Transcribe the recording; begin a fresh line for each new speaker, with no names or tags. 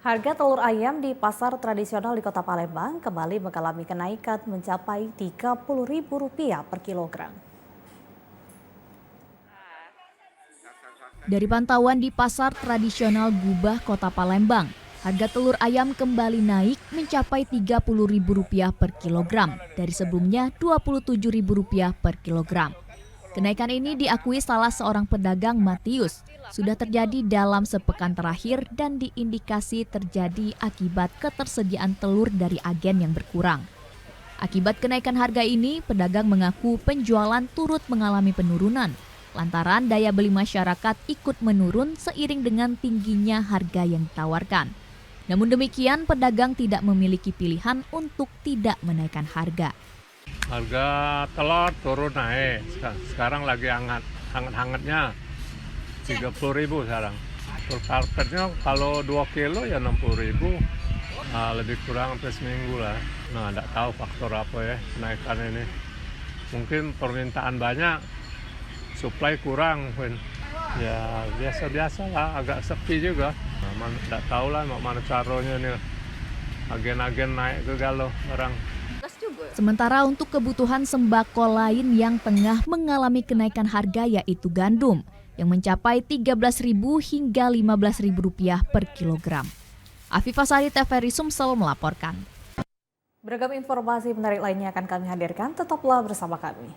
Harga telur ayam di pasar tradisional di Kota Palembang kembali mengalami kenaikan mencapai Rp30.000 per kilogram.
Dari pantauan di pasar tradisional Gubah Kota Palembang, harga telur ayam kembali naik mencapai Rp30.000 per kilogram dari sebelumnya Rp27.000 per kilogram. Kenaikan ini diakui salah seorang pedagang Matius sudah terjadi dalam sepekan terakhir dan diindikasi terjadi akibat ketersediaan telur dari agen yang berkurang. Akibat kenaikan harga ini, pedagang mengaku penjualan turut mengalami penurunan lantaran daya beli masyarakat ikut menurun seiring dengan tingginya harga yang ditawarkan. Namun demikian, pedagang tidak memiliki pilihan untuk tidak menaikkan harga.
Harga telur turun naik, sekarang lagi hangat-hangatnya 30.000 sekarang. Telur karpetnya kalau 2 kilo ya 60.000, lebih kurang sampai seminggu lah. Nah, tidak tahu faktor apa ya kenaikan ini. Mungkin permintaan banyak, supply kurang. Ya biasa-biasa lah, agak sepi juga. Tidak tahu lah mana caranya nih, agen-agen naik ke galau orang.
Sementara untuk kebutuhan sembako lain yang tengah mengalami kenaikan harga yaitu gandum yang mencapai Rp13.000 hingga Rp15.000 per kilogram. Afifah Sari, TVRI Sumsel melaporkan.
Beragam informasi menarik lainnya akan kami hadirkan, tetaplah bersama kami.